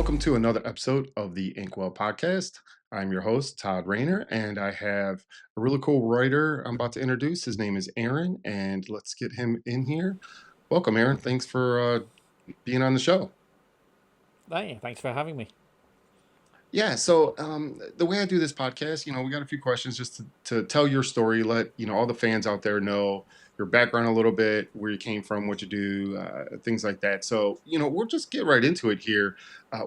Welcome to another episode of the Inkwell podcast. I'm your host, Todd Rayner, and I have a really cool writer I'm about to introduce. His name is Aaron, and let's get him in here. Welcome, Aaron. Thanks for being on the show. Hey, thanks for having me. Yeah, so the way I do this podcast, we got a few questions just to tell your story, let all the fans out there know your background a little bit, where you came from, what you do, things like that. So we'll just get right into it here.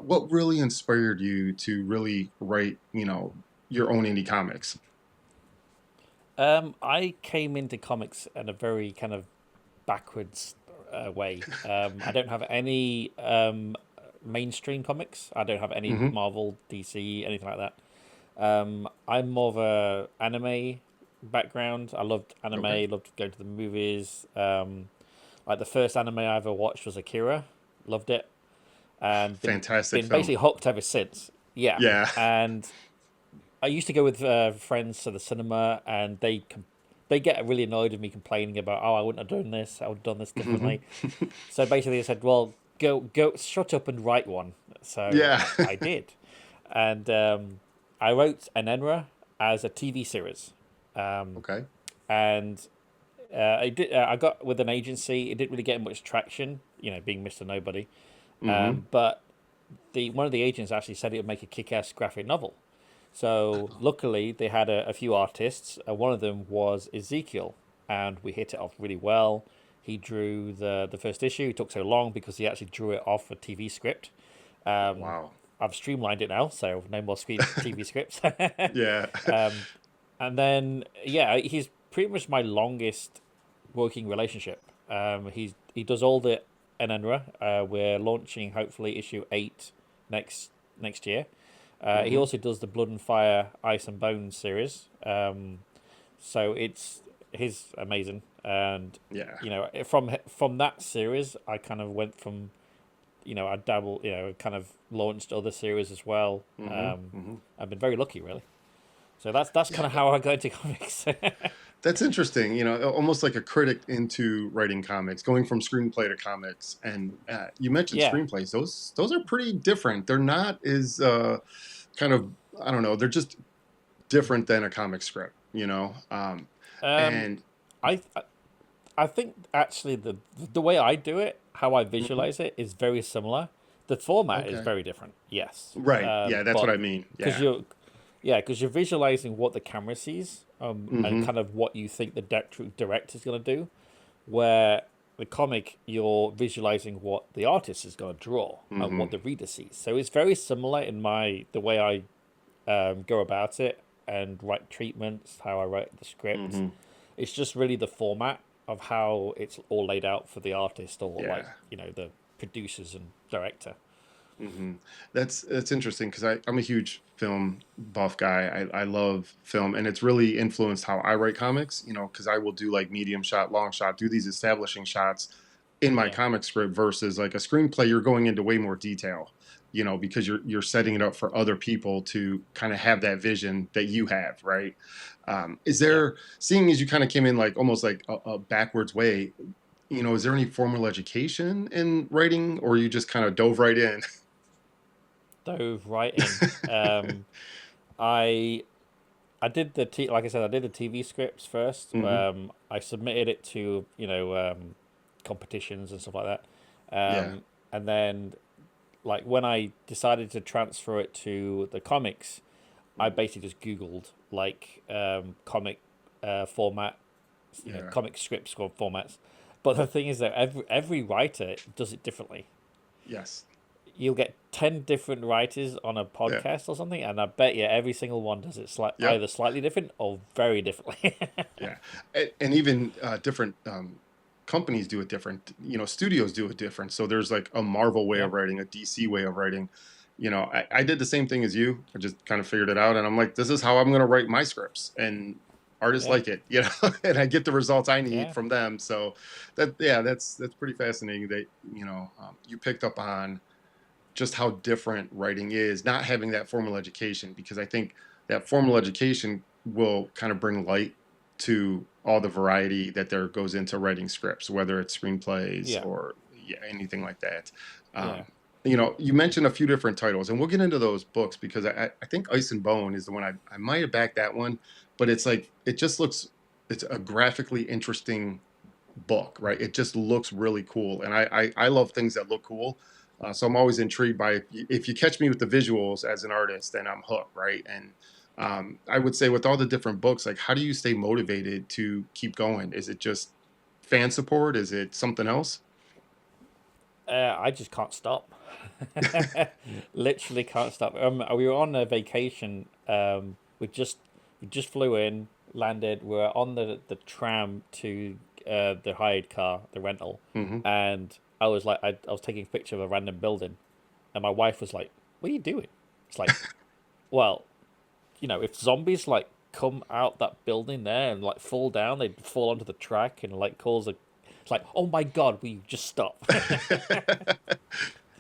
What really inspired you to really write, your own indie comics? I came into comics in a very kind of backwards way. I don't have any mainstream comics. I don't have any Hmm. Marvel, DC, anything like that. I'm more of a anime background. I loved Okay, anime. Loved going to the movies. Like the first anime I ever watched was Akira. Loved it, and fantastic been film. basically hooked ever since. Yeah, Yeah, and I used to go with friends to the cinema, and they get really annoyed with me complaining about, oh, I wouldn't have done this. I would have done this hmm. differently. So basically, they said, well, go, shut up and write one. So Yeah. I did, and I wrote an Enra as a TV series, um, Okay. and I did. I got with an agency. It didn't really get much traction, being Mister Nobody. Hmm. But the one of the agents actually said it would make a kick-ass graphic novel. So luckily, they had a few artists. One of them was Ezekiel, and we hit it off really well. He drew the first issue. It took so long because he actually drew it off a TV script. Um, Wow. I've streamlined it now, so no more TV scripts. Yeah. And then yeah, he's pretty much my longest working relationship. He does all the NNRA. We're launching hopefully issue 8 next year. He Hmm. also does the Blood and Fire, Ice and Bones series. So it's his amazing, and Yeah. from that series, I kind of went from I dabble, kind of launched other series as well. Hmm. Hmm. I've been very lucky, really. So that's kind Yeah. of how I got into comics. That's interesting, almost like a critic into writing comics, going from screenplay to comics. And you mentioned Yeah. screenplays; those are pretty different. They're not as kind of, I don't know. They're just different than a comic script, Um, And I I think actually the way I do it, how I mhm, visualize it, is very similar. The format is okay, very different, yes, right, yeah, that's what but I mean. because Yeah. you're visualizing what the camera sees, and Hmm. kind of what you think the director's gonna do. Where the comic, you're visualizing what the artist is gonna draw and Hmm. what the reader sees. So it's very similar in the way I go about it and write treatments, how I write the script. Hmm. It's just really the format of how it's all laid out for the artist or like Yeah. the producers and director. Hmm. That's interesting because I'm a huge film buff guy. I love film, and it's really influenced how I write comics. Because I will do like medium shot, long shot, do these establishing shots in my Yeah, comic script versus like a screenplay. You're going into way more detail. Because you're setting it up for other people to kind of have that vision that you have, right? Is yeah. there, seeing as you kind of came in like almost like a backwards way, is there any formal education in writing, or you just kind of dove right in? Dove right in. I I did like I said, I did the TV scripts first. Hmm. I submitted it to competitions and stuff like that, Yeah. and then like when I decided to transfer it to the comics, I Mhm. basically just Googled like comic format, Yeah. comic scripts or formats. But the thing is that every writer does it differently. Yes. You'll get 10 different writers on a Yeah. podcast or something, and I bet you every single one does it Yep. either slightly different or very differently. Yeah. And even different companies do it different. Studios do it different. So there's like a Marvel way Yeah, of writing, a DC way of writing. I did the same thing as you. I just kind of figured it out, and I'm like, this is how I'm going to write my scripts, and artists yeah, like it, and I get the results I need yeah, from them. So yeah, that's pretty fascinating that you picked up on just how different writing is, not having that formal education, because I think that formal education will kind of bring light to all the variety that there goes into writing scripts, whether it's screenplays yeah, or, yeah, anything like that. yeah. Um, You mentioned a few different titles, and we'll get into those books because I think Ice and Bone is the one I might have backed that one, but it's like it just looks it's a graphically interesting book, right? It just looks really cool, and I love things that look cool. So I'm always intrigued by if you catch me with the visuals as an artist, then I'm hooked, right? And I would say with all the different books, like how do you stay motivated to keep going? Is it just fan support? Is it something else? I just can't stop. Literally can't stop. We were on a vacation. We just flew in, landed. We were on the tram to the hired car, the rental, Hmm. and I was like, I was taking a picture of a random building, and my wife was like, "What are you doing?" It's like, well, if zombies like come out that building there and like fall down, they'd fall onto the track and like cause a. It's like, oh my god, will you just stop?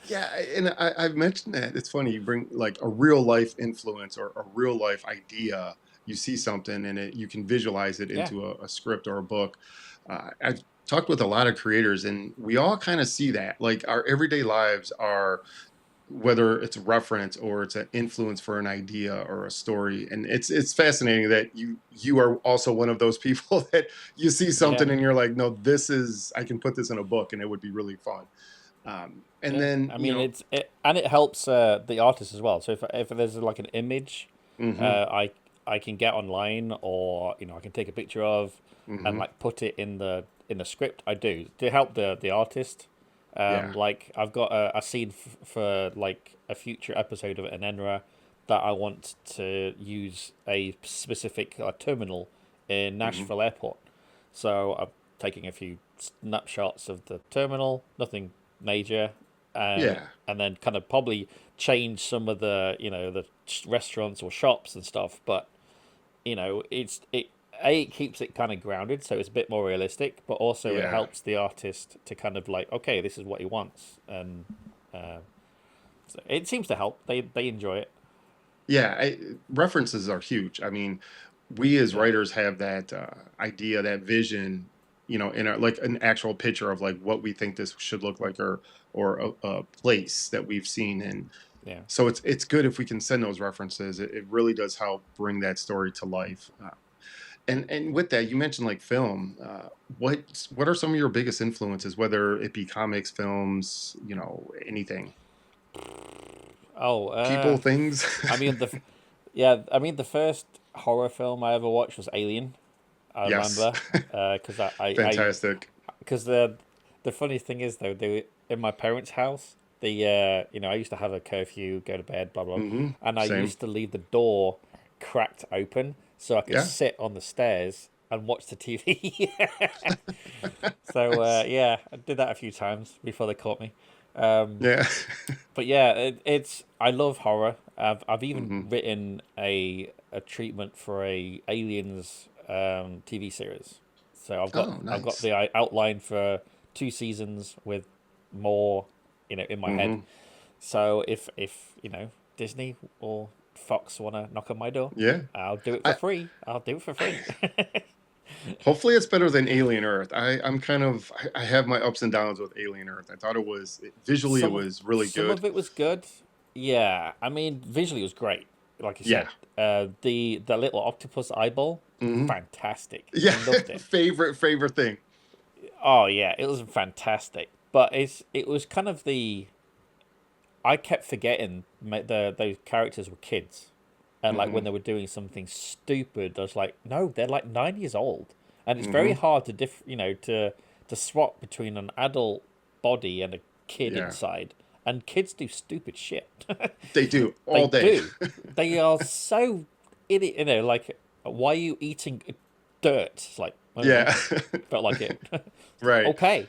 Yeah, and I've mentioned that. It's funny, you bring like a real life influence or a real life idea. You see something and you can visualize it Yeah, into a script or a book. I've talked with a lot of creators, and we all kind of see that. Like our everyday lives are, whether it's a reference or it's an influence for an idea or a story. And it's fascinating that you are also one of those people that you see yeah, something and you're like, no, I can put this in a book and it would be really fun. And yeah. then I mean, it helps the artist as well. So if there's like an image, hmm I can get online, or I can take a picture of and hmm like put it in the script. I do to help the artist. yeah. Like I've got a scene for like a future episode of Enenra that I want to use a specific terminal in hmm Nashville Airport. So I'm taking a few snapshots of the terminal, nothing major, yeah. and then kind of probably change some of the restaurants or shops and stuff. But it keeps it kind of grounded, so it's a bit more realistic, but also it Yeah. helps the artist to kind of like, okay, this is what he wants, and uh, so it seems to help. They enjoy it. Yeah, references are huge. I mean, we as Yeah, writers have that idea, that vision, in our like an actual picture of like what we think this should look like, or a place that we've seen. And yeah. so it's good if we can send those references. It really does help bring that story to life. And with that, you mentioned like film. What are some of your biggest influences, whether it be comics, films, anything, Oh, people, things? I mean yeah, I mean the first horror film I ever watched was Alien. I Yes. remember because Fantastic. because the funny thing is though, they were in my parents' house. I used to have a curfew, go to bed, blah blah, Hmm. and I Same. used to leave the door cracked open so I could Yeah. sit on the stairs and watch the TV. So yeah, I did that a few times before they caught me. Yeah. But yeah, it's I love horror. I've even Hmm. written a treatment for a Aliens TV series. So Oh, I've got nice. the outline for 2 seasons with more, in my head. Hmm. So if Disney or Fox want to knock on my door, Yeah. I'll do it for I free. I'll do it for free. Hopefully it's better than Alien Earth. I have my ups and downs with Alien Earth. I thought visually it some of was really some good. of it was good. Yeah, I mean visually it was great. Like you Yeah. said, the little octopus eyeball, Hmm. fantastic. Yeah. Loved it. Favorite thing. Oh yeah, it was fantastic. But it was kind of the I kept forgetting those characters were kids, and like when Hmm. they were doing something stupid, I was like, no, they're like 9 years old, and it's very Hmm. hard to to swap between an adult body and a kid Yeah. inside. And kids do stupid shit. They do all They day. do. They are so idiot. Like, why are you eating dirt? It's like, I don't know. Yeah. Felt like it. Right. Okay.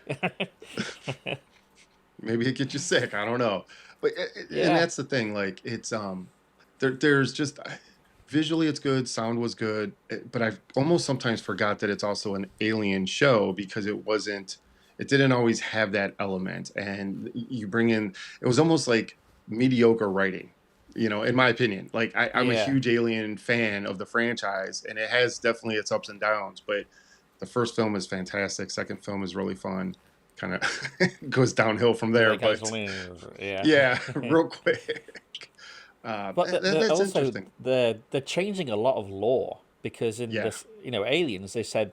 Maybe it gets you sick. I don't know. But and Yeah. that's the thing. Like there's just visually it's good, sound was good, but I almost sometimes forgot that it's also an alien show because it didn't always have that element. And you bring in it was almost like mediocre writing. In my opinion, like I'm a Yeah. huge Alien fan of the franchise, and it has definitely its ups and downs. But the first film is fantastic. Second film is really fun. kind of goes downhill from And there. then it goes, But yeah. yeah, real quick. But That's also interesting. they're changing a lot of law because in Yeah, this, aliens, they said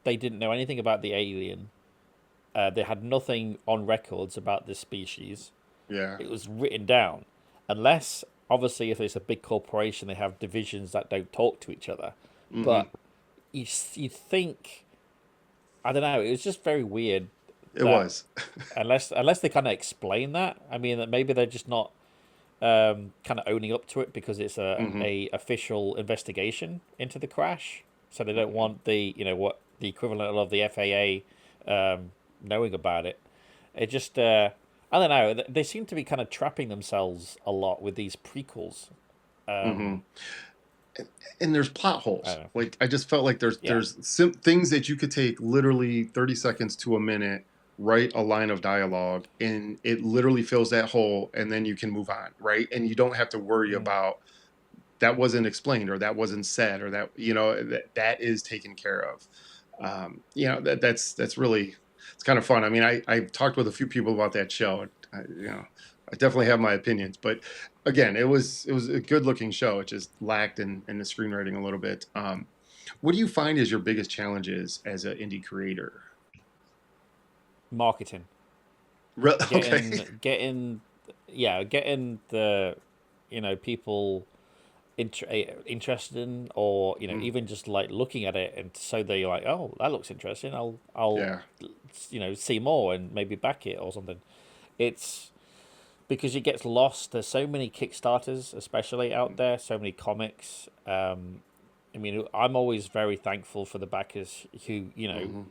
they didn't know anything about the alien. They had nothing on records about this species. yeah. It was written down, unless obviously if it's a big corporation, they have divisions that don't talk to each other. Hmm. But you think, I don't know. It was just very weird It that was. unless they kind of explain that. I mean, that maybe they're just not kind of owning up to it because it's Hmm. a official investigation into the crash. So they don't want the what the equivalent of the FAA knowing about it. It just I don't know. They seem to be kind of trapping themselves a lot with these prequels. Hmm. Um, And there's plot I holes. don't know. Like I just felt like Yeah. things that you could take literally 30 seconds to a minute, write a line of dialogue, and it literally fills that hole, and then you can move on, right? And you don't have to worry Mm. about that wasn't explained or that wasn't said or that that is taken care of. That's really it's kind of fun. I mean, I've talked with a few people about that show. I definitely have my opinions, but again, it was a good looking show. It just lacked in the screenwriting a little bit. What do you find is your biggest challenges as an indie creator? Marketing, Okay. getting, yeah, getting the people interested in, or Mm, even just like looking at it, and so they're like, oh, that looks interesting. I'll yeah. see more and maybe back it or something. It's because it gets lost. There's so many Kickstarters, especially out there. So many comics. I mean, I'm always very thankful for the backers who Hmm.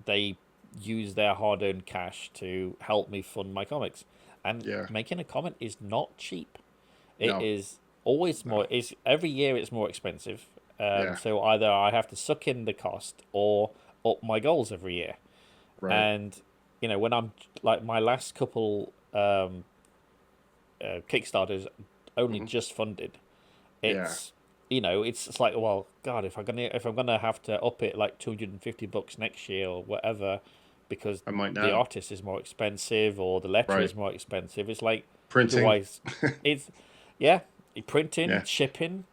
they use their hard-earned cash to help me fund my comics. And Yeah. making a comic is not cheap. It No. is always No. more. Is every year it's more expensive. Yeah. So either I have to suck in the cost or up my goals every year. Right. And when I'm like my last couple Kickstarters only Hmm. just funded, Yeah. it's it's like, well, God, if I'm gonna have to up it like $250 next year or whatever, because I might the not. artist is more expensive or the letter Right. is more expensive. It's like, do Printing. I? It's yeah, printing, Yeah. shipping.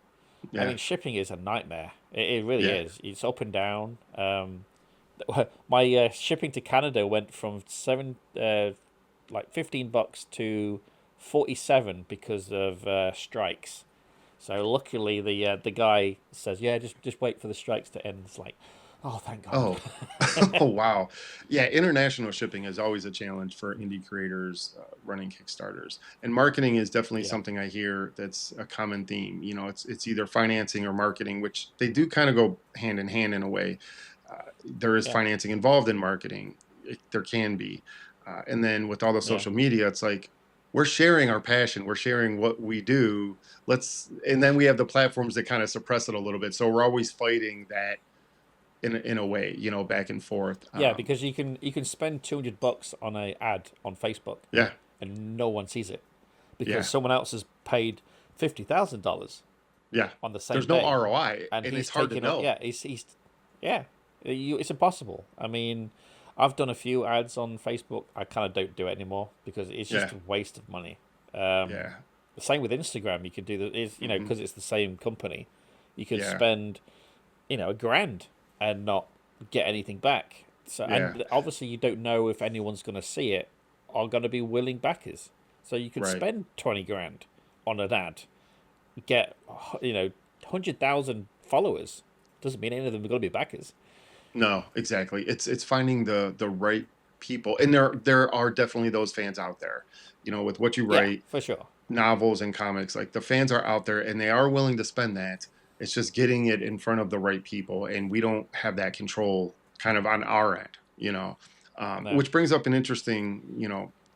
I Yeah. mean, shipping is a nightmare. It really Yeah. is. It's up and down. My shipping to Canada went from like $15 to 47 because of strikes. So luckily, the guy says, "Yeah, just wait for the strikes to end." It's like, oh, thank God. Oh, oh wow. Yeah, international shipping is always a challenge for indie creators running Kickstarters. And marketing is definitely Yeah, something I hear that's a common theme. It's either financing or marketing, which they do kind of go hand in hand in a way. There is yeah, financing involved in marketing. There can be. And then with all the yeah, social media, it's like we're sharing our passion, we're sharing what we do. And then we have the platforms that kind of suppress it a little bit. So we're always fighting that in a way, back and forth. yeah. Because you can spend $200 on a ad on Facebook, Yeah, and no one sees it because yeah, someone else has paid $50,000 yeah. on the same There's no day, ROI, and and he's it's hard to taking up. know. Yeah, yeah. It's impossible. I mean, I've done a few ads on Facebook. I kind of don't do it anymore because it's just Yeah, a waste of money. Um, yeah, the same with Instagram. You could do that. Is hmm, because it's the same company. You could yeah, spend a grand and not get anything back. So, yeah. and obviously you don't know if anyone's going to see it or going to be willing backers. So you could Right. spend 20 grand on an ad, get 100,000 followers. Doesn't mean any of them are going to be backers. No, exactly. It's finding the right people, and there are definitely those fans out there. With what you Yeah, write, for sure. novels and comics, like the fans are out there, and they are willing to spend that. It's just getting it in front of the right people, and we don't have that control kind of on our end. No. Which brings up an interesting,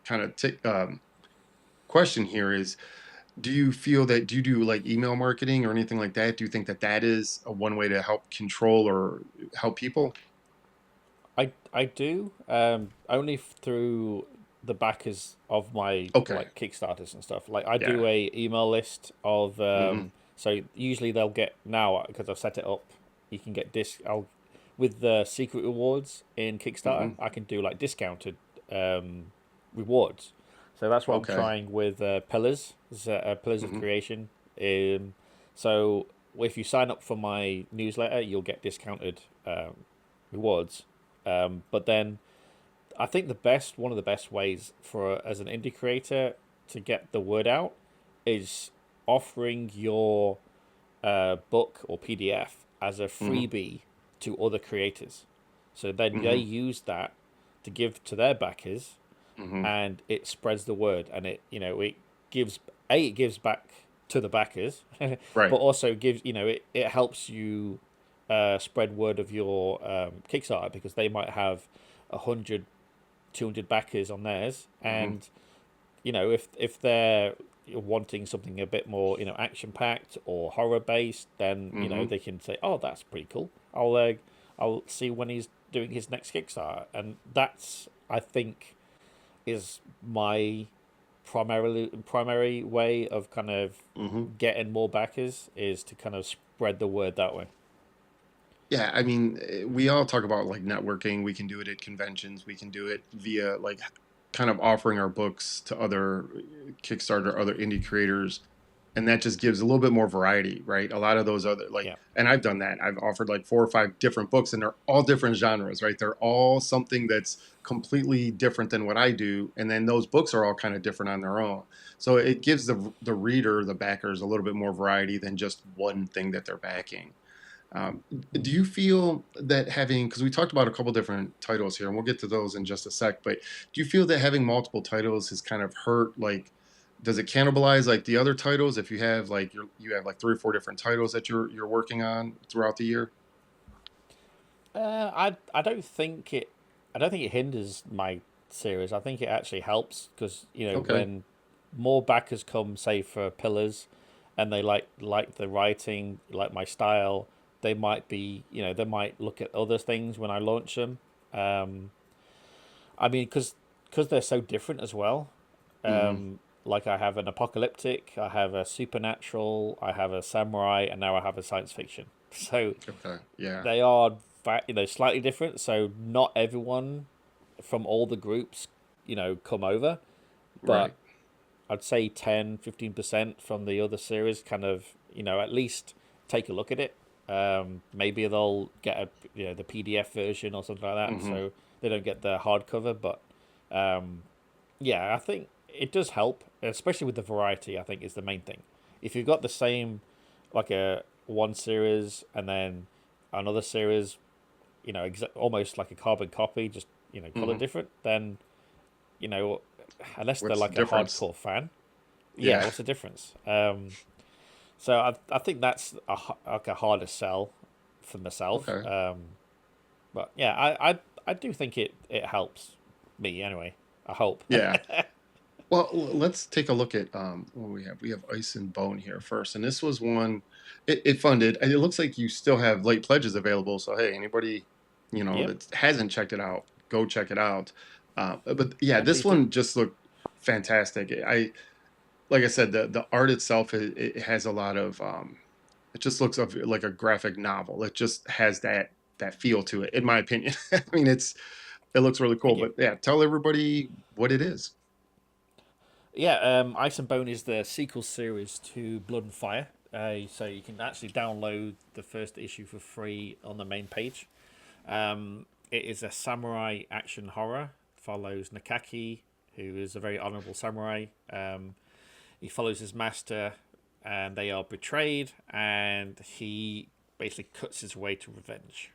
kind of question here is do you feel that do you do like email marketing or anything like that? Do you think that that is a one way to help control or help people? I do only through the backers of my Okay. like Kickstarters and stuff. Like I Yeah. do a email list of Hmm. so usually they'll get now because I've set it up. You can get I'll with the secret rewards in Kickstarter. Hmm. I can do like discounted rewards. So that's what I'm Okay. trying with Pillars, Pillars of Hmm. Creation. So if you sign up for my newsletter, you'll get discounted rewards. But then I think one of the best ways for as an indie creator to get the word out is offering your book or PDF as a Hmm. freebie to other creators. So then they Hmm. use that to give to their backers, Hmm. and it spreads the word, and gives it gives back to the backers, but Right. also gives it helps you spread word of your Kickstarter because they might have 100, 200 backers on theirs, Hmm. and if they're wanting something a bit more action packed or horror based, then Hmm. they can say, oh, that's pretty cool. I'll see when he's doing his next Kickstarter, and that's, I think, is my primary way of kind of Hmm. getting more backers, is to kind of spread the word that way. Yeah, I mean, we all talk about like networking. We can do it at conventions. We can do it via like kind of offering our books to other Kickstarter, other indie creators, and that just gives a little bit more variety, right? A lot of those other like, Yeah. and I've done that. I've offered like 4 or 5 different books, and they're all different genres, right? They're all something that's completely different than what I do, and then those books are all kind of different on their own. So it gives the reader, the backers, a little bit more variety than just one thing that they're backing. Um, do you feel that having, because we talked about a couple different titles here, and we'll get to those in just a sec, but do you feel that having multiple titles has kind of hurt, like, does it cannibalize like the other titles if you have like you have like 3 or 4 different titles that you're working on throughout the year? I don't think it hinders my series. I think it actually helps because Okay. when more backers come, say for Pillars, and they like the writing, like my style, they might be they might look at other things when I launch them. Um, I mean, because they're so different as well. Hmm. Like I have an apocalyptic, I have a supernatural, I have a samurai, and now I have a science fiction. So Okay. Yeah. they are slightly different. So not everyone from all the groups come over, but Right. I'd say 10-15% from the other series kind of at least take a look at it. Maybe they'll get the PDF version or something like that, Hmm. so they don't get the hardcover. But yeah, I think it does help, especially with the variety. I think is the main thing. If you've got the same, like a one series and then another series, almost like a carbon copy, just color Hmm. different, then you know, unless they're What's the like a difference? hardcore fan, yeah, Yeah. what's the difference? So I think that's like a harder sell for myself. Okay. But yeah, I do think it helps me anyway. I hope. Yeah. Well, let's take a look at what we have. We have Ice and Bone here first, and this was one. It funded, and it looks like you still have late pledges available. So hey, anybody Yep. that hasn't checked it out, go check it out. But yeah, Yeah, this please do. one just looked fantastic. I like I said, the art itself it has a lot of it just looks like a graphic novel. It just has that feel to it, in my opinion. I mean, it looks really cool. Thank you. But yeah, tell everybody what it is. Yeah, Ice and Bone is the sequel series to Blood and Fire. So you can actually download the first issue for free on the main page. It is a samurai action horror. Follows Nakaki, who is a very honorable samurai. He follows his master, and they are betrayed, and he basically cuts his way to revenge,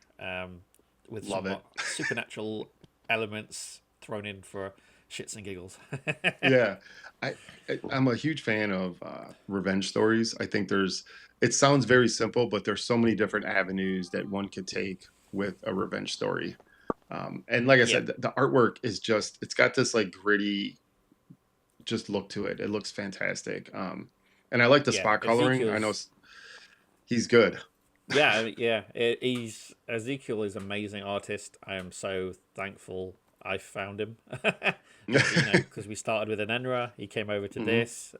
with Love some it. supernatural elements thrown in for shits and giggles. Yeah, I, I'm a huge fan of revenge stories. I think it sounds very simple, but there's so many different avenues that one could take with a revenge story. And like I Yeah, said, the artwork is it's got this like gritty just look to it. It looks fantastic. And I like the yeah. spot coloring. I know Ezekiel's he's good. yeah. He's Ezekiel is an amazing artist. I am so thankful I found him. Because we started with an Enra, he came over to Hmm. this.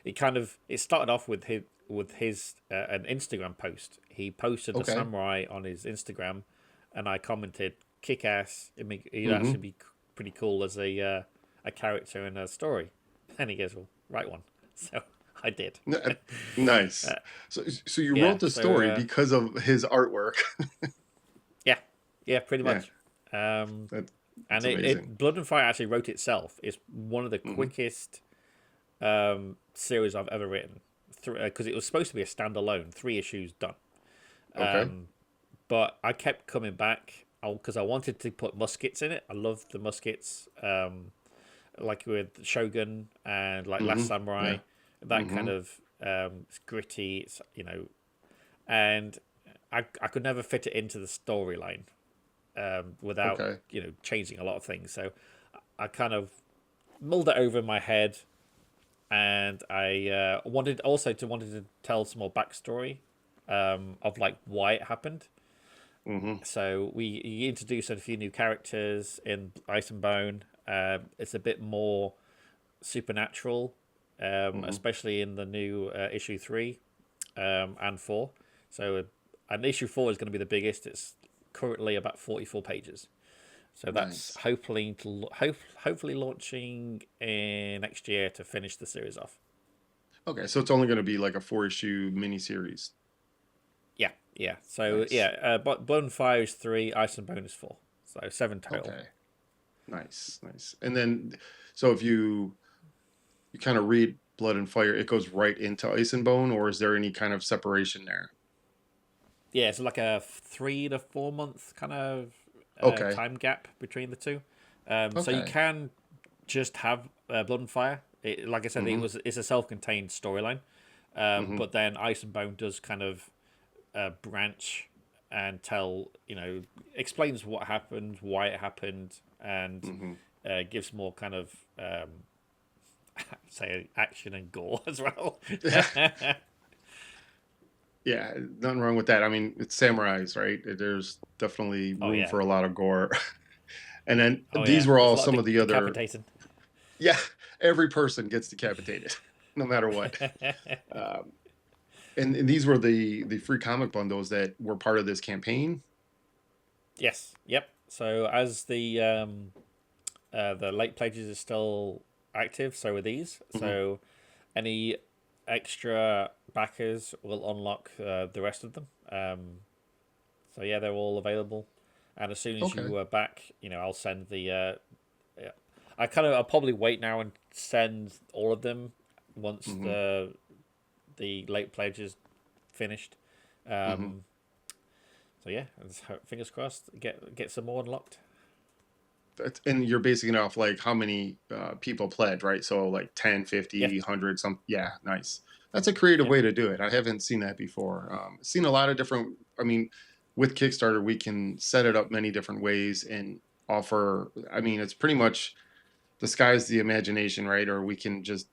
It started off with his an Instagram post. He posted Okay. the samurai on his Instagram, and I commented, "Kick ass." He'd Hmm. actually be pretty cool as a character in a story." And he goes, "Well, write one." So I did. N- Nice. uh, So you yeah. wrote the So story because of his artwork. yeah, yeah, pretty Yeah, much. Um, that, that's and amazing. Blood and Fire actually wrote itself. It's one of the Hmm. quickest series I've ever written, because it was supposed to be a standalone, 3 issues done. Okay. Um, but I kept coming back because I wanted to put muskets in it. I love the muskets, like with Shogun and like Last Hmm. Samurai. Yeah. That kind Hmm. of it's gritty. It's and I could never fit it into the storyline without Okay. changing a lot of things. So I kind of mulled it over in my head, and I wanted to tell some more backstory of like why it happened. Hmm. So we introduced a few new characters in Ice and Bone. It's a bit more supernatural, Hmm. especially in the new issue 3 and 4. So, and issue 4 is going to be the biggest. It's currently about 44 pages. So that's Nice. hopefully launching in next year to finish the series off. Okay, so it's only going to be like a 4 issue miniseries. Yeah, yeah. So Nice. yeah, but Blood and Fire is 3, Ice and Bone is 4. So 7 total. Okay. Nice. Nice. And then, so if you kind of read Blood and Fire, it goes right into Ice and Bone, or is there any kind of separation there? Yeah, it's like a 3 to 4 month kind of Okay. time gap between the two. So you Okay. can just have Blood and Fire. Like I said, Mm-hmm. it's a self-contained storyline. Mm-hmm. But then Ice and Bone does kind of branch and tell, explains what happened, why it happened, and Mm-hmm. gives more kind of say action and gore as well. Yeah, nothing wrong with that. I mean, it's samurais, right? There's definitely Oh room yeah, for a lot of gore. And then oh these yeah. were There's a all lot some of of the other, decapitating. yeah, every person gets decapitated, no matter what. Um, and these were the free comic bundles that were part of this campaign. Yes. Yep. So as the late pledges is still active, so are these. Hmm. So any extra backers will unlock the rest of them. So yeah, they're all available. And as soon as Okay. you are back, I'll send the. Yeah. I'll probably wait now and send all of them once Hmm. the late pledge is finished. Hmm. Um, so yeah, fingers crossed. Get some more unlocked. And you're basing it off like how many people pledge, right? So like 10, Yeah, 50, 100, some. Yeah, nice. That's a creative yeah, way to do it. I haven't seen that before. Seen a lot of different. I mean, with Kickstarter, we can set it up many different ways and offer. I mean, it's pretty much the sky's the imagination, right? Or we can just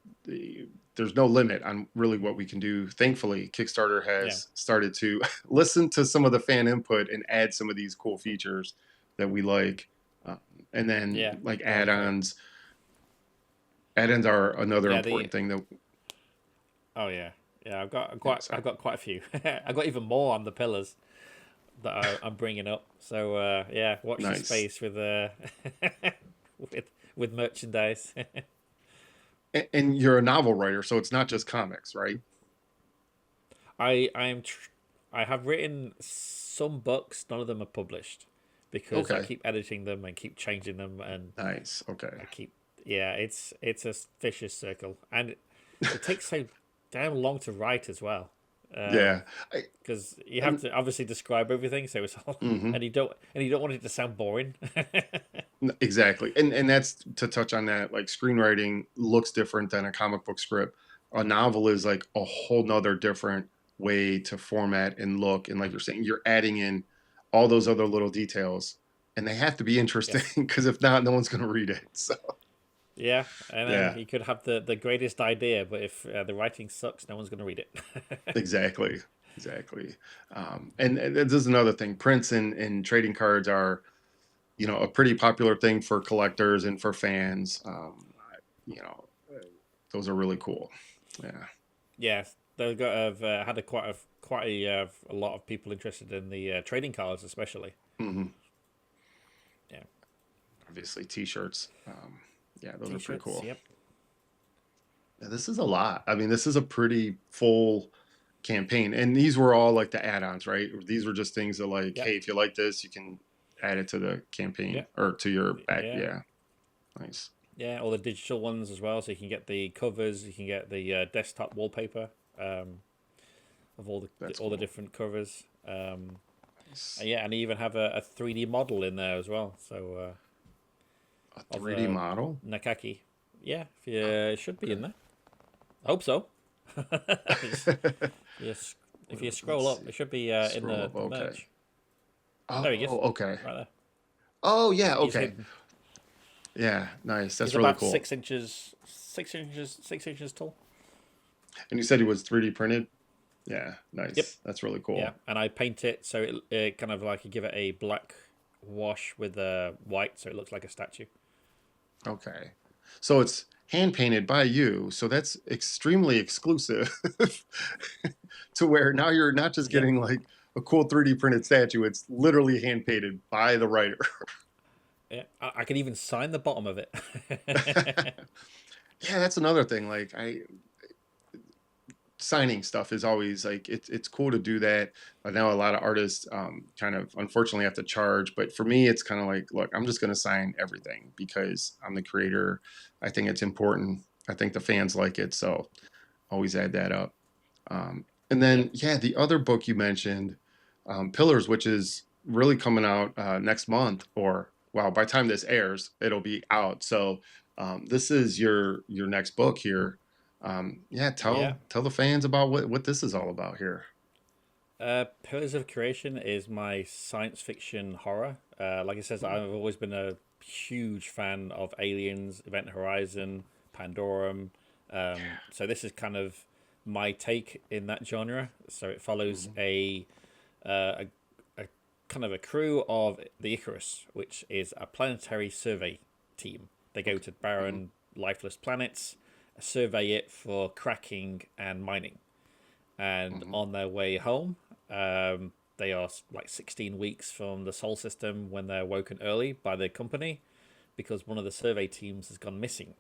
there's no limit on really what we can do. Thankfully, Kickstarter yeah, has started to listen to some of the fan input and add some of these cool features that we like. Uh, and then yeah. like No, definitely. add-ons. Add-ins are another Yeah, the important thing that oh yeah, yeah. yeah, sorry. I've got quite a few. I've got even more on the pillars that I'm bringing up. So yeah, watch the Nice. space with with merchandise. And you're a novel writer, so it's not just comics, right? I am I have written some books. None of them are published because I Okay. keep editing them and keep changing them, and Nice. Okay. I keep yeah. It's a vicious circle, and it takes so damn long to write as well. Yeah. I, Because you have and to obviously describe everything, so it's all, mhm. and you don't want it to sound boring. Exactly. And that's to touch on that, like screenwriting looks different than a comic book script. A novel is like a whole nother different way to format and look. And like you're saying, you're adding in all those other little details and they have to be Yes, interesting because if not, no one's going to read it. So, yeah, and then yeah, you could have the greatest idea, but if the writing sucks, no one's going to read it. exactly. Exactly. And this is another thing. Prints and trading cards are, a pretty popular thing for collectors and for fans. You know, those are really cool. Yeah. Yeah, they've got have had a lot of people interested in the trading cards, especially. Hmm. Yeah, obviously t-shirts. Yeah, those are pretty T-shirts. cool. Yep. Yeah, this is a lot. I mean, this is a pretty full campaign, and these were all like the add-ons, right? These were just things that like, Yep. hey, if you like this, you can add it to the campaign Yep. or to your back. Yeah. Yeah, nice. Yeah. All the digital ones as well, so you can get the covers, you can get the desktop wallpaper um, of That's all the cool. different covers. Nice. And yeah, and they even have a 3D model in there as well. So A of 3D model. Nakaki. Yeah, Oh, it should be okay. in there. I hope so. Just- Yes. If you Let's scroll up, see. it should be in Scroll up. the Okay. merch. There he is, Oh, okay. right there. Oh, yeah. He's Okay. hidden. Yeah, nice. He's That's really about cool. 6 inches, 6 inches, 6 inches tall. And you said he was 3D printed? Yeah, Yep. nice. That's really Yeah, cool. and I paint it so it kind of like you give it a black wash with white, so it looks like a statue. Okay. So it's hand painted by you. So that's extremely exclusive to where now you're not just Yep. getting like a cool 3D printed statue, it's literally hand painted by the writer. Yeah, I can even sign the bottom of it. Yeah, that's another thing. Like I signing stuff is always like it's cool to do that. I know a lot of artists kind of unfortunately have to charge, but for me, it's kind of like, look, I'm just going to sign everything because I'm the creator. I think it's important. I think the fans like it, so always add that up. And Yep. then yeah, the other book you mentioned, Pillars, which is really coming out next month, or well, by the time this airs, it'll be out. So this is your next book here. Yeah, Yeah. tell the fans about what this is all about here. Pillars of Creation is my science fiction horror. Like I says, I've always been a huge fan of Aliens, Event Horizon, Pandorum. So this is kind of my take in that genre. So it follows Mhm. a kind of a crew of the Icarus, which is a planetary survey team. They go Okay. to Hmm. barren, lifeless planets, survey it for cracking and mining. And Hmm. on their way home, they are like 16 weeks from the Sol system when they're woken early by the company because one of the survey teams has gone missing.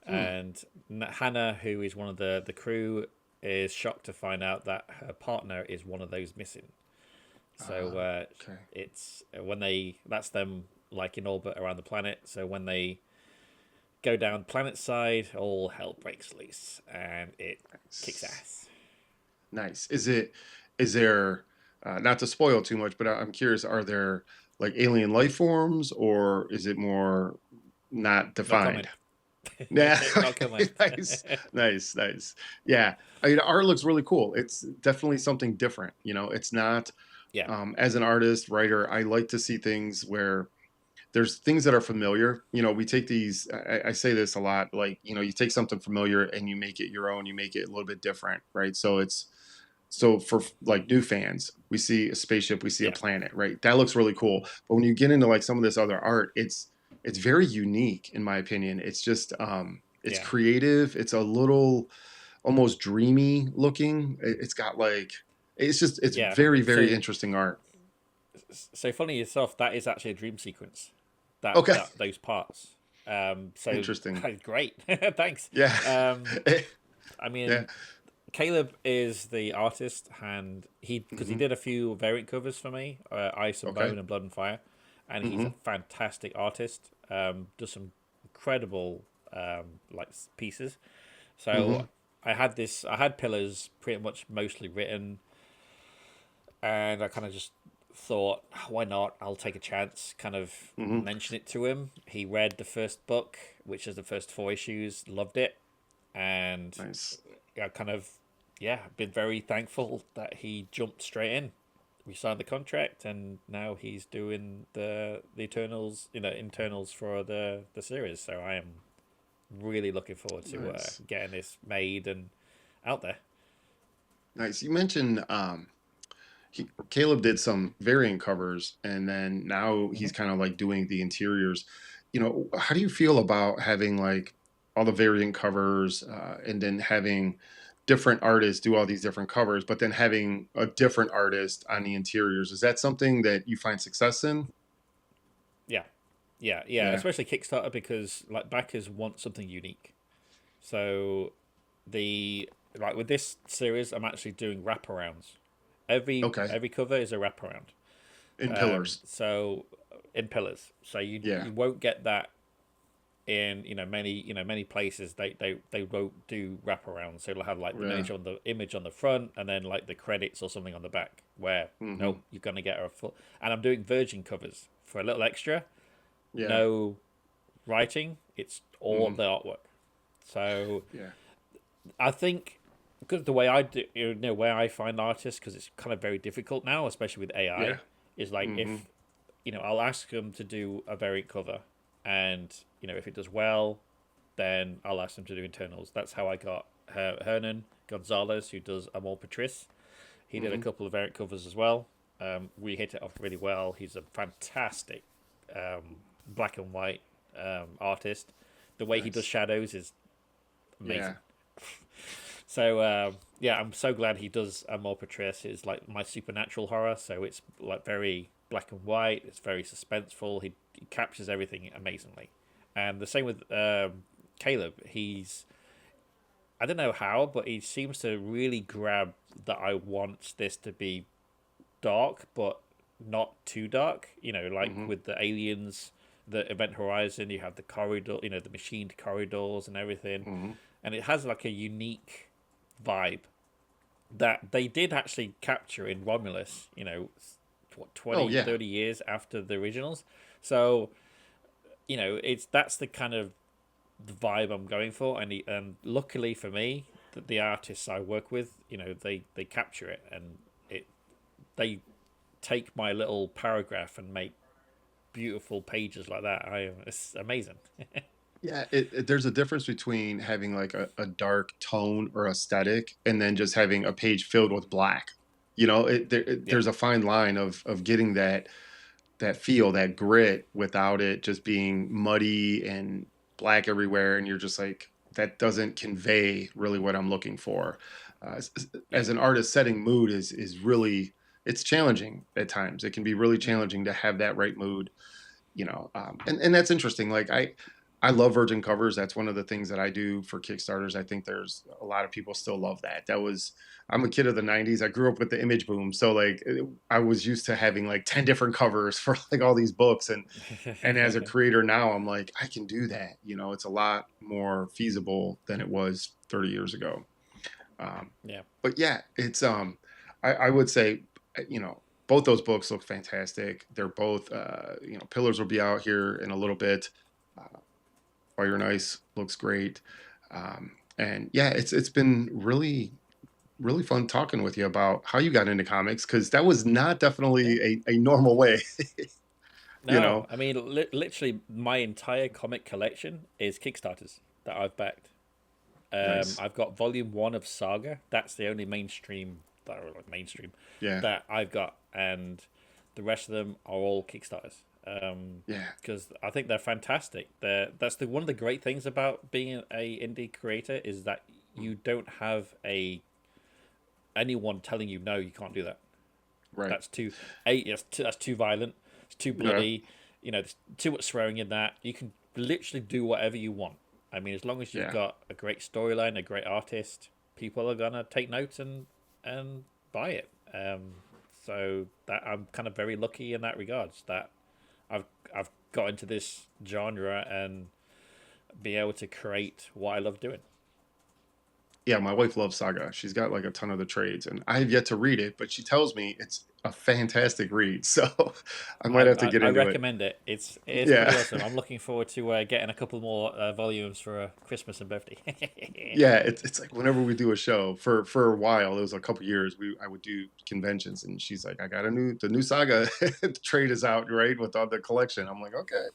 Hmm. And Hannah, who is one of the crew, is shocked to find out that her partner is one of those missing. So Okay. it's when they that's them like in orbit around the planet. So when they go down planet side, all hell breaks loose and it kicks Nice. ass. Nice. Is there not to spoil too much, but I'm curious, are there like alien life forms or is it more not No defined? comment. Yeah. No comment. Nice. Nice. Nice. Yeah. I mean, art looks really cool. It's definitely something different. It's not Yeah, as an artist, writer, I like to see things where there's things that are familiar. We take these, I say this a lot, like, you take something familiar and you make it your own, you make it a little bit different, right? So for like new fans, we see a spaceship, we see a yeah, planet, right? That looks really cool. But when you get into like some of this other art, it's very unique in my opinion. It's just it's yeah, creative. It's a little almost dreamy looking. It's got like it's yeah. very, very So, interesting art. so funny yourself. That is actually a dream sequence. Okay. That those parts. So Interesting. great. Thanks. Yeah. Um, I Yeah. mean, Caleb is the artist, and because he Hmm. did a few variant covers for me, Ice and Okay. Bone and Blood and Fire, and he's a Hmm. fantastic artist. Does some incredible like pieces. So Hmm. I had Pillars pretty much mostly written, and I kind of just thought, why not? I'll take a chance. Kind of Hmm. mention it to him. He read the first book, which is the first 4 issues, loved it, and Nice. I kind of been very thankful that he jumped straight in. We signed the contract, and now he's doing the Eternals, internals for the series. So I am really looking forward to Nice. getting this made and out there. Nice. You mentioned Caleb did some variant covers, and then now Hmm. he's kind of like doing the interiors. How do you feel about having like all the variant covers, and then having different artists do all these different covers, but then having a different artist on the interiors? Is that something that you find success in? Yeah, Yeah, yeah, Yeah. especially Kickstarter because like backers want something unique. So the like with this series, I'm actually doing wraparounds. Okay. Every cover is a wraparound. In pillars. So in pillars, so Yeah. you won't get that in many places. They won't do wraparounds. So they'll have like the Yeah. image on the front and then like the credits or something on the back. Where Hmm. nope, you're gonna get a full. And I'm doing virgin covers for a little extra. Yeah. No writing. It's all Hmm. of the artwork. So Yeah. I think because the way I do, where I find artists, because it's kind of very difficult now, especially with AI, Yeah. is like Hmm. if I'll ask them to do a variant cover, and if it does well, then I'll ask them to do internals. That's how I got Hernan Gonzalez, who does Amor Patrice. He did a Hmm. couple of variant covers as well. We hit it off really well. He's a fantastic black and white artist. The way he does Nice. shadows is Yeah. amazing. So yeah, I'm so glad he does Amor Patrice. It's like my supernatural horror, so it's like very black and white. It's very suspenseful. He captures everything amazingly, and the same with Caleb. I don't know how, but he seems to really grab that I want this to be dark, but not too dark. Like Hmm. with the aliens, the Event Horizon, you have the corridor, the machined corridors and everything, Hmm. and it has like a unique vibe that they did actually capture in Romulus, what Oh 20, yeah. 30 years after the originals. So, that's the kind of the vibe I'm going for, and luckily for me, that the artists I work with, they capture it, and it they take my little paragraph and make beautiful pages like that. It's amazing. Yeah, there's a difference between having like a dark tone or aesthetic and then just having a page filled with black. Yeah, There's a fine line of getting that feel, that grit without it just being muddy and black everywhere, and you're just like that doesn't convey really what I'm looking for. yeah, As an artist, setting mood is really it's challenging at times. It can be really mm, challenging to have that right mood, and that's interesting. Like I love virgin covers. That's one of the things that I do for Kickstarters. I think there's a lot of people still love that. I'm a kid of the 90s. I grew up with the image boom. So like I was used to having like 10 different covers for like all these books. And as a creator now, I'm like, I can do that. It's a lot more feasible than it was 30 years ago. Um, yeah. but yeah, I would say, both those books look fantastic. They're both, Pillars will be out here in a little bit. Fire and Ice looks great. And yeah, it's been really fun talking with you about how you got into comics, because that was not Yeah. definitely a normal way. you No, know, I mean, literally, my entire comic collection is Kickstarters that I've backed. nice. I've got Volume One of Saga. That's the only mainstream Yeah, that I've got, and the rest of them are all Kickstarters. yeah. Because I think they're fantastic. That's the one of the great things about being a indie creator is that Mm, you don't have anyone telling you no, you can't do that. right. That's that's too violent. It's too Yeah, bloody. There's too much swearing in that. You can literally do whatever you want. I mean, as long as you've yeah. got a great storyline, a great artist, people are gonna take notes and buy it. So that I'm kind of very lucky in that regards that I've got into this genre and be able to create what I love doing. Yeah, my wife loves Saga. She's got like a ton of the trades, and I have yet to read it, but she tells me it's a fantastic read. So I might have to get I into it. recommend it. It's pretty Yeah. awesome. I'm looking forward to getting a couple more volumes for Christmas and birthday. Yeah, it's like whenever we do a show for a while, it was a couple years, I would do conventions, and she's like, I got the new Saga trade is out, right, with all the collection. I'm like, okay.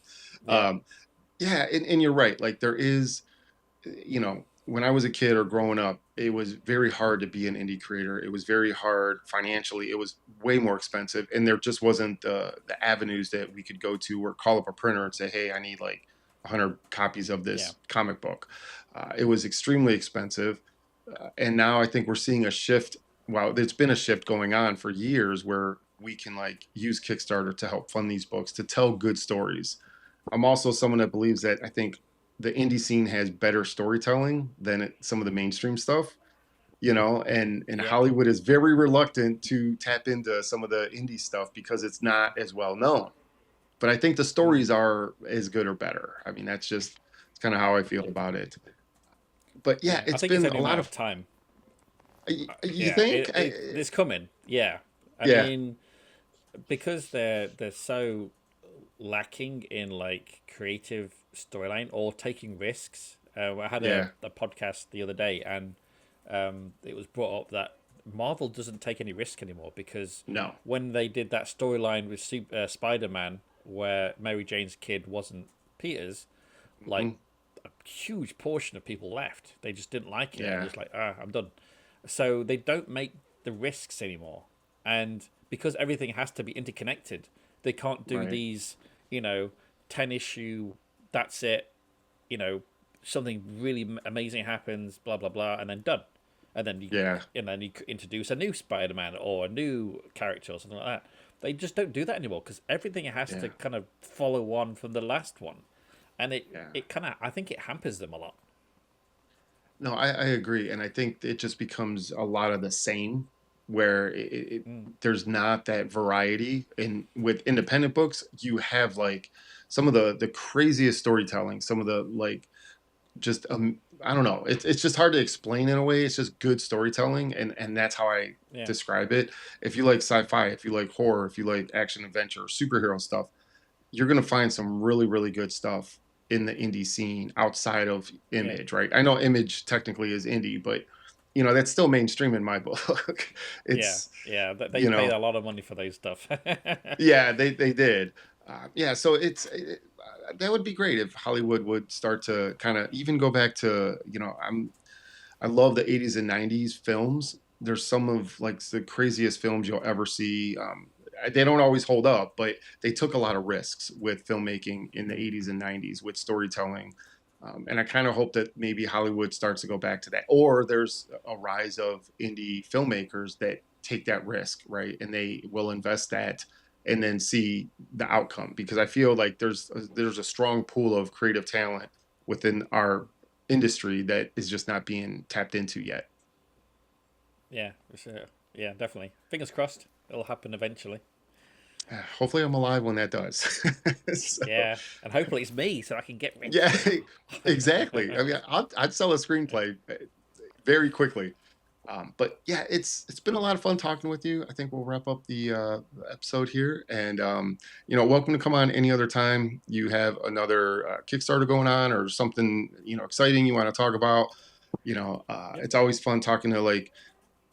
Yeah, Um, yeah, and you're right. Like there is, when I was a kid or growing up, it was very hard to be an indie creator. It was very hard financially. It was way more expensive, and there just wasn't the avenues that we could go to or call up a printer and say, "Hey, I need like 100 copies of yeah, this comic book." It was extremely expensive, and now I think we're seeing a shift. Wow, there's been a shift going on for years where we can like use Kickstarter to help fund these books to tell good stories, I'm also someone that believes that I think the indie scene has better storytelling than some of the mainstream stuff, and Yeah. Hollywood is very reluctant to tap into some of the indie stuff because it's not as well known. But I think the Mm. stories are as good or better. I mean, that's just it's kind of how I feel about it. But yeah, Yeah. I it's think it's been a only a lot matter of. of time. You Yeah. think? It's coming. Yeah. I Yeah, mean, because they're so lacking in like creative storyline or taking risks. I had yeah, a podcast the other day, and it was brought up that Marvel doesn't take any risk anymore because no, when they did that storyline with Spider Man, where Mary Jane's kid wasn't Peter's, like hmm, a huge portion of people left. They just didn't like it and yeah, just like, I'm done. So they don't make the risks anymore. And because everything has to be interconnected, they can't do right, these, you know, 10 issue, that's it, you know, something really amazing happens, blah, blah, blah, and then done. And then you, yeah, and then you introduce a new Spider Man or a new character or something like that. They just don't do that anymore because everything has yeah, to kind of follow on from the last one, and yeah. it kind of I think it hampers them a lot. No, I agree, and I think it just becomes a lot of the same, where Mm, there's not that variety. And with independent books, you have like some of the craziest storytelling, some of the like just I don't know. It's just hard to explain in a way. It's just good storytelling, and that's how I yeah, describe it. If you like sci-fi, if you like horror, if you like action adventure, superhero stuff, you're going to find some really really good stuff in the indie scene outside of yeah, Image, right? I know Image technically is indie, but that's still mainstream in my book. yeah, It's yeah. They you paid know a lot of money for those stuff. yeah, they did. Yeah, so that would be great if Hollywood would start to kind of even go back to I love the 80s and 90s films. There's some of like the craziest films you'll ever see. They don't always hold up, but they took a lot of risks with filmmaking in the Mm, 80s and 90s with storytelling. And I kind of hope that maybe Hollywood starts to go back to that, or there's a rise of indie filmmakers that take that risk, right? And they will invest that and then see the outcome. Because I feel like there's a strong pool of creative talent within our industry that is just not being tapped into yet. yeah, yeah, definitely. Fingers crossed, it'll happen eventually. Hopefully, I'm alive when that does. So, Yeah, and hopefully it's me so I can get yeah, rich. exactly. I mean, I'd sell a screenplay very quickly. But yeah, it's been a lot of fun talking with you. I think we'll wrap up the episode here, and welcome to come on any other time you have another Kickstarter going on or something exciting you want to talk about. Yep. It's always fun talking to like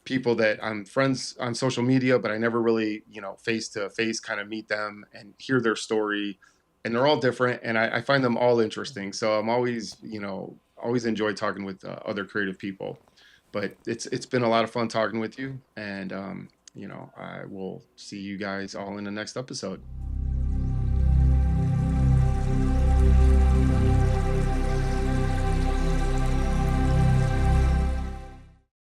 people that I'm friends on social media, but I never really, face to face kind of meet them and hear their story. And they're all different, and I find them all interesting. So I'm always, always enjoy talking with other creative people. But it's been a lot of fun talking with you, and I will see you guys all in the next episode.